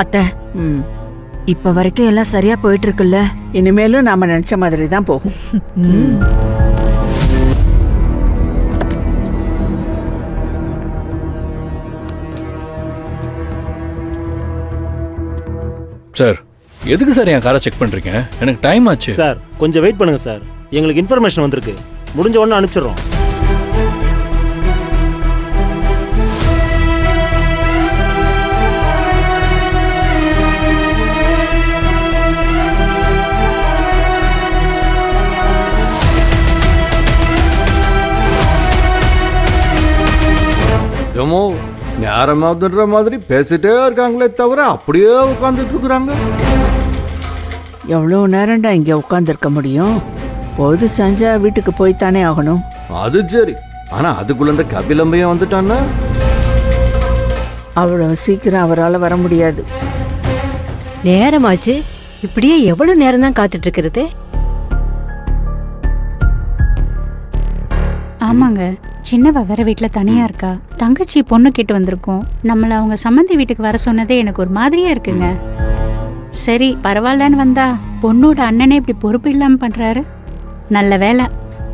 அத்தை, ம். இப்ப வரைக்கும் எல்லாம் சரியா போயிட்டு இருக்குல்ல? இனிமேலும் நாம நினைச்ச மாதிரி தான் போகும். சார், எதுக்கு சார் என் காரை செக் பண்றீங்க? எனக்கு டைம் ஆச்சு. சார் கொஞ்சம் வெயிட் பண்ணுங்க சார், எங்களுக்கு இன்ஃபர்மேஷன் வந்திருக்கு, முடிஞ்ச உடனே அனுப்பிச்சிடுறோம். ஏமோ நேரமாதுன்ற மாதிரி பேசிட்டே இருக்காங்களே தவிர அப்படியே உட்காந்துட்டு இருக்கிறாங்க. எவ்வளோ நேரம்டா இங்கே உட்காந்துருக்க முடியும்? பொழுது செஞ்சா வீட்டுக்கு போய்த்தானே ஆகணும். அது சரி, ஆனா அதுக்குள்ள இந்த கபிலம்பையும் வந்துட்டான்னா அவ்வளவு சீக்கிரம் அவரால் வர முடியாது. நேரமாச்சு, இப்படியே எவ்வளவு நேரம் தான் காத்துட்டு இருக்கிறது? ஆமாங்க, சின்னவ வேற வீட்டுல தனியா இருக்கா. தங்கச்சி பொண்ணு கேட்டு வந்திருக்கோம். நம்மள அவங்க சம்மந்தி வீட்டுக்கு வர சொன்னதே எனக்கு ஒரு மாதிரியா இருக்குங்க. சரி பரவாயில்லன்னு வந்தா பொண்ணோட அண்ணனே இப்படி பொறுப்பு இல்லாம பண்றாரு. நல்ல வேலை,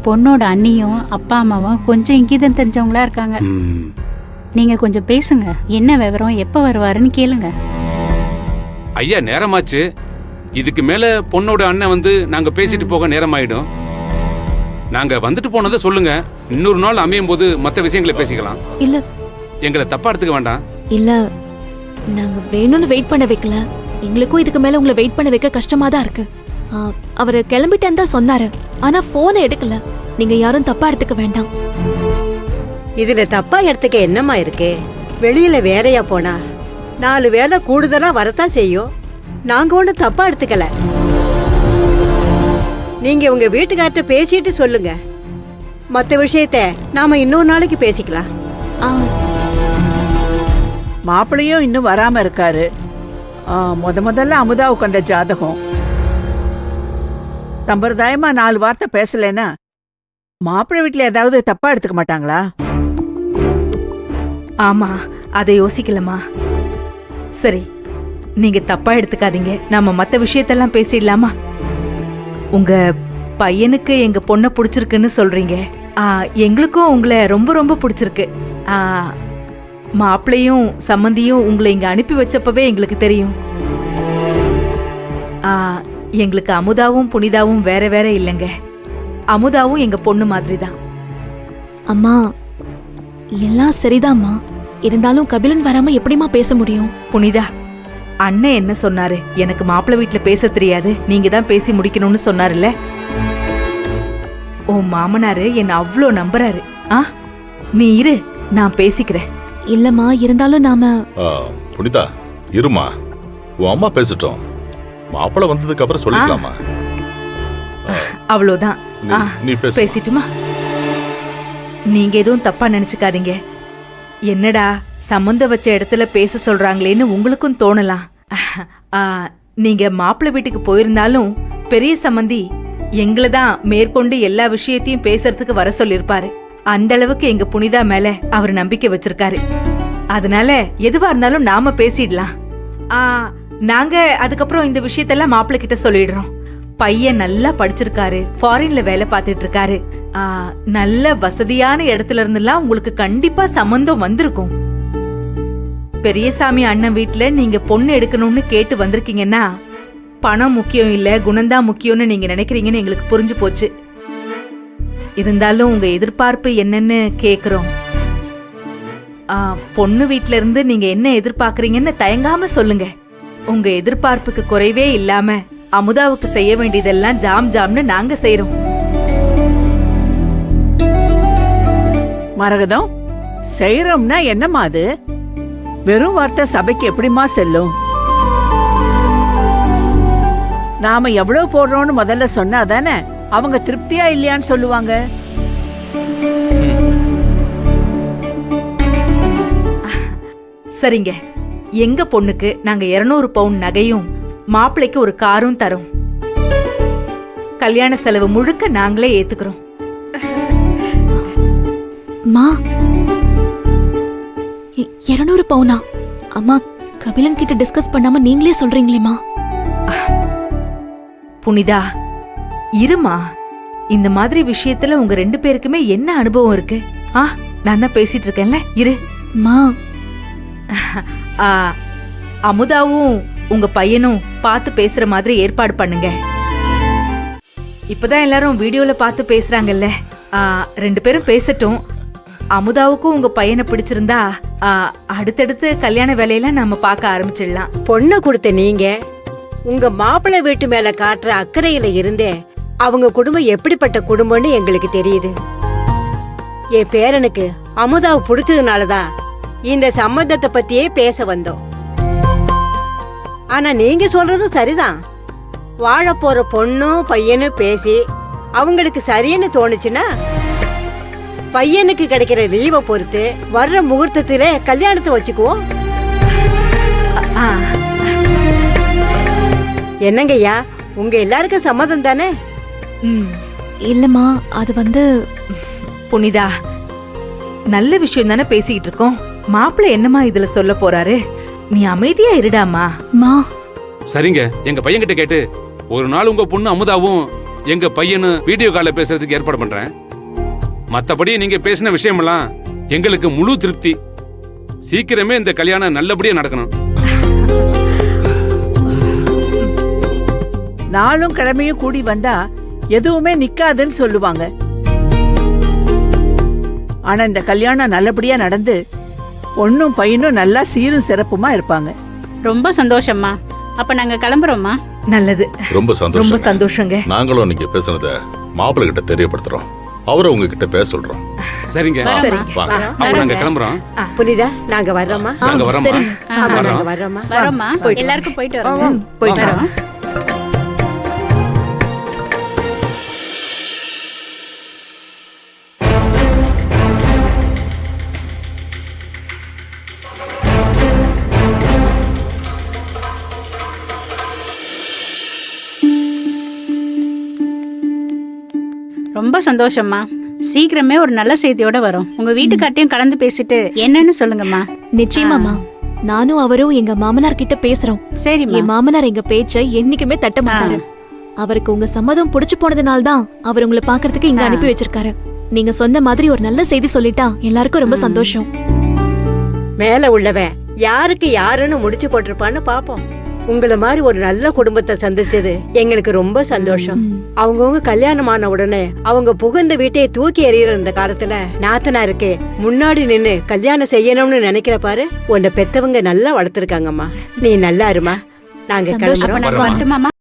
பொண்ணோட அண்ணியும் அப்பா அம்மாவும் கொஞ்சம் இங்கீதம் தெரிஞ்சவங்களா இருக்காங்க. நீங்க கொஞ்சம் பேசுங்க, என்ன விவரம், எப்ப வருவாருன்னு கேளுங்க. ஐயா நேரமாச்சு, இதுக்கு மேல பொண்ணோட அண்ணன் வந்து நாங்க பேசிட்டு போக நேரமாயிடும். நாங்க வந்துட்டு போனதை சொல்லுங்க, இன்னொரு நாள் அமையும் போது மற்ற விஷயங்களை பேசிக்கலாம். இல்ல, எங்களை தப்பா எடுத்துக்க வேண்டாம். இல்ல நாங்க வேணும்னு வெயிட் பண்ண வைக்கல. எங்களுக்கும் இதுக்கு மேல உங்களை வெயிட் பண்ண வைக்க கஷ்டமா தான் இருக்கு. அவரு கிளம்பிட்டேன்னு தான் சொன்னாரு, ஆனா போனை எடுக்கல. நீங்க யாரும் தப்பா எடுத்துக்க வேண்டாம். இதுல தப்பா எடுத்துக்க என்னமா இருக்கு? வெளியில வேறையா போனா 4 வேலை கூடுதலா வரத்தான் செய்யும். நாங்க ஒண்ணு தப்பா எடுத்துக்கல. நீங்க உங்க வீட்டுக்கார்ட்ட பேசிட்டு சொல்லுங்க, மத்த விஷயத்த நாம இன்னொரு நாளைக்கு பேசிக்கலாம். மாப்பிள்ளையும் இன்னும் வராம இருக்காரு. முதல்ல அமுதாவு கண்ட ஜாதகம். சம்பிரதாயமா 4 வார்த்தை பேசலன்னா மாப்பிள்ளை வீட்டுல ஏதாவது தப்பா எடுத்துக்க மாட்டாங்களா? ஆமா, அதை யோசிக்கலமா. சரி, நீங்க தப்பா எடுத்துக்காதீங்க, நாம மத்த விஷயத்தெல்லாம் பேசிடலாமா? உங்க பையனுக்கு எங்க பொண்ணை பிடிச்சிருக்குன்னு சொல்றீங்க. எங்களுக்கும் உங்களை ரொம்ப ரொம்ப பிடிச்சிருக்கு. மாப்பிள்ளையும் சம்மந்தியும் உங்களை இங்க அனுப்பி வச்சப்பவே எங்களுக்கு தெரியும். எங்களுக்கு அமுதாவும் புனிதாவும் வேற வேற இல்லைங்க. அமுதாவும் எங்க பொண்ணு மாதிரி தான். அம்மா எல்லாம் சரிதாம்மா, இருந்தாலும் கபிலன் வராம எப்படிமா பேச முடியும்? புனிதா, அண்ணன் என்ன சொன்னாரு? எனக்கு மாப்பிள்ளை வீட்டுல பேச தெரியாது, நீங்க தான் பேசி முடிக்கணும்னு சொன்னாருல்ல. உன் மாமனாரு என்ன அவ்வளோ நம்புறாரு. நீ இரு, நான் பேசிக்கிறேன். இல்லம்மா, இருந்தாலும் நாம புனிதா இருமா, உன் அம்மா பேசிட்டோம். மாப்பிள்ளை வந்ததுக்கு அப்புறம் சொல்லிக்கலாமா? அவ்வளோதான், நீ பேசிட்டுமா? நீங்க எதுவும் தப்பா நினைச்சுக்காதீங்க. என்னடா சம்மந்த வச்ச இடத்துல பேச சொல்றாங்களேன்னு உங்களுக்கும் தோணலாம். நீங்க மாப்பிள்ளை வீட்டுக்கு போயிருந்தாலும் பெரிய சம்மந்தி எங்களை தான் மேற்கொண்டு எல்லா விஷயத்தையும் பேசுறதுக்கு வர சொல்லிருப்பாரு. அந்த அளவுக்கு எங்க புனிதா மேல அவர் நம்பிக்கை வச்சிருக்காரு. அதனால எதுவா இருந்தாலும் நாம பேசிடலாம். நாங்க அதுக்கப்புறம் இந்த விஷயத்தெல்லாம் மாப்பிள்ளை கிட்ட சொல்லிடுறோம். பையன் நல்லா படிச்சிருக்காரு, ஃபாரின்ல வேலை பார்த்துட்டு இருக்காரு. நல்ல வசதியான இடத்துல இருந்துலாம் உங்களுக்கு கண்டிப்பா சம்பந்தம் வந்திருக்கும். பெரியசாமி அண்ணன் வீட்டுல நீங்க பொண்ணு எடுக்கணும்னு கேட்டு வந்திருக்கீங்கன்னா பணம் முக்கியம் இல்ல, குணம்தான் முக்கியம்னு நீங்க நினைக்கிறீங்கன்னு எங்களுக்கு புரிஞ்சு போச்சு. இருந்தாலும் உங்க எதிர்பார்ப்பு என்னன்னு கேக்குறோம். பொண்ணு வீட்டுல இருந்து நீங்க என்ன எதிர்பார்க்கறீங்கன்னு தயங்காம சொல்லுங்க. உங்க எதிர்பார்ப்புக்கு குறைவே இல்லாம அமுதாவுக்கு செய்ய வேண்டியதெல்லாம் ஜாம் ஜாம்னு நாங்க செய்யறோம். மரகதம், செய்யறோம்னா என்னமா அது? வெறும் வார்த்தை சபைக்கு எப்படிமா செல்லும்? நாம எவ்வளவு போடுறோம்னு முதல்ல சொன்னாதானே அவங்க திருப்தியா இல்லையான்னு சொல்லுவாங்க. சரிங்க, எங்க பொண்ணுக்கு நாங்க 200 பவுன் நகையும் மாப்பிள்ளைக்கு ஒரு காரும் தரோம். கல்யாண செலவு முழுக்க நாங்களே ஏத்துக்கிறோம். மா 200 பவுனா? அம்மா கபிலன் கிட்ட டிஸ்கஸ் பண்ணாம நீங்களே சொல்றீங்களேம்மா. புனிதா இருமா, இந்த மாதிரி விஷயத்துல உங்க 2 பேருக்குமே என்ன அனுபவம் இருக்கு? நான் தான் பேசிட்டு இருக்கேன்ல, இரு. மா, ஆ, அமுதாவும் உங்க பையனும் பார்த்து பேசுற மாதிரி ஏற்பாடு பண்ணுங்க. இப்பதான் எல்லாரும் வீடியோல பார்த்து பேசுறாங்கல்ல, 2 பேரும் பேசட்டும். அமுதாவுக்கும் உங்க பையனை பிடிச்சிருந்தா அடுத்தடுத்து கல்யாண வேலையெல்லாம் நம்ம பார்க்க ஆரம்பிச்சிடலாம். பொண்ணை கொடுத்த நீங்க உங்க மாப்பிள்ளை வீட்டு மேல காட்டுற அக்கறையில இருந்தே அவங்க குடும்பம் எப்படிப்பட்ட குடும்பம்னு எங்களுக்கு தெரியுது. என் பேரனுக்கு அமுதாவை பிடிச்சதுனாலதான் இந்த சம்பந்தத்தை பத்தியே பேச வந்தோம். ஆனா நீங்க சொல்றதும் சரிதான். வாழ போற பொண்ணும் பையனும் பேசி அவங்களுக்கு சரின்னு தோணுச்சுன்னா பையனுக்கு கிடைக்கிற லீவை பொறுத்து வர்ற முகூர்த்தத்திலே கல்யாணத்தை வச்சுக்குவோம். என்னங்கய்யா, உங்க எல்லாருக்கும் சம்மதம் தானே? இல்லம்மா, அது வந்து புனிதா, நல்ல விஷயம் தானே பேசிக்கிட்டு இருக்கோம். மாப்பிள்ளை என்னமா இதுல சொல்ல போறாரு? நீ அமைதியா இருடாமா. மா, சரிங்க, எங்க பையன் கிட்ட கேட்டு ஒரு நாள் உங்க பொண்ணு அமுதாவும் எங்க பையனும் வீடியோ கால்ல பேசுறதுக்கு ஏற்பாடு பண்றேன். மத்தபடி நீங்க பேசின விஷயமெல்லாம் எங்களுக்கு முழு திருப்தி. சீக்கிரமே இந்த கல்யாணம் நல்லபடியா நடக்கணும். நாளும் கிழமையும் கூடி வந்தா எதுவுமே நிக்காதுன்னு சொல்லுவாங்க. ஆனா இந்த கல்யாணம் நல்லபடியா நடந்து பொண்ணும் பையனும் நல்லா சீரும் சிறப்புமா இருப்பாங்க. ரொம்ப சந்தோஷம்மா. அப்ப நாங்க கிளம்புறோம்மா. நல்லது, ரொம்ப ரொம்ப சந்தோஷம். சந்தோஷங்க. நாங்களும் நீங்க பேசுனத மாப்பிள்ளை கிட்ட தெரியப்படுத்துறோம். அவரை உங்ககிட்ட பேச சொல்றோம். சரிங்க, வாங்க. அப்ப நாங்க கிளம்புறோம். புனிதா, நாங்க வர்றோமா? நாங்க வரோம்மா. சரிங்க. ஆமா, நாங்க வர்றோமா? வரோம்மா. எல்லாருக்கும் போயிட்டு வரோம். போயிட்டு வரோம். ரொம்ப சந்தோஷம்மா. சீக்கிரமே ஒரு நல்ல செய்தியோட வரோம். உங்க வீட்டுக்கார்ட்டையும் கலந்து பேசிட்டு என்னன்னு சொல்லுங்கம்மா. நிச்சயமாமா. நானும் அவரும் எங்க மாமனார் கிட்ட பேசுறோம். சரிம்மா. என் மாமனார் எங்க பேச்சை என்னைக்குமே தட்ட மாட்டாரு. அவருக்கு உங்க சம்மதம் பிடிச்சு போனதுனால தான் அவர் உங்களை பாக்குறதுக்கு இங்க அனுப்பி வச்சிருக்காரு. நீங்க சொன்ன மாதிரி ஒரு நல்ல செய்தி சொல்லிட்டா எல்லாருக்கும் ரொம்ப சந்தோஷம். மேல உள்ளவன் யாருக்கு யாருன்னு முடிச்சு போட்டிருப்பான்னு பாப்போம். உங்களை மாதிரி ஒரு நல்ல குடும்பத்தை சந்திச்சது எங்களுக்கு ரொம்ப சந்தோஷம். அவங்கவுங்க கல்யாணம் ஆன உடனே அவங்க புகுந்த வீட்டையே தூக்கி எறிகிற இந்த காலத்துல நாத்தனாருக்கு முன்னாடி நின்னு கல்யாணம் செய்யணும்னு நினைக்கிற பாரு. உன்னை பெத்தவங்க நல்லா வளர்த்திருக்காங்கம்மா. நீ நல்லா இருமா. நாங்க கிளம்புறோம். வரட்டுமாமா?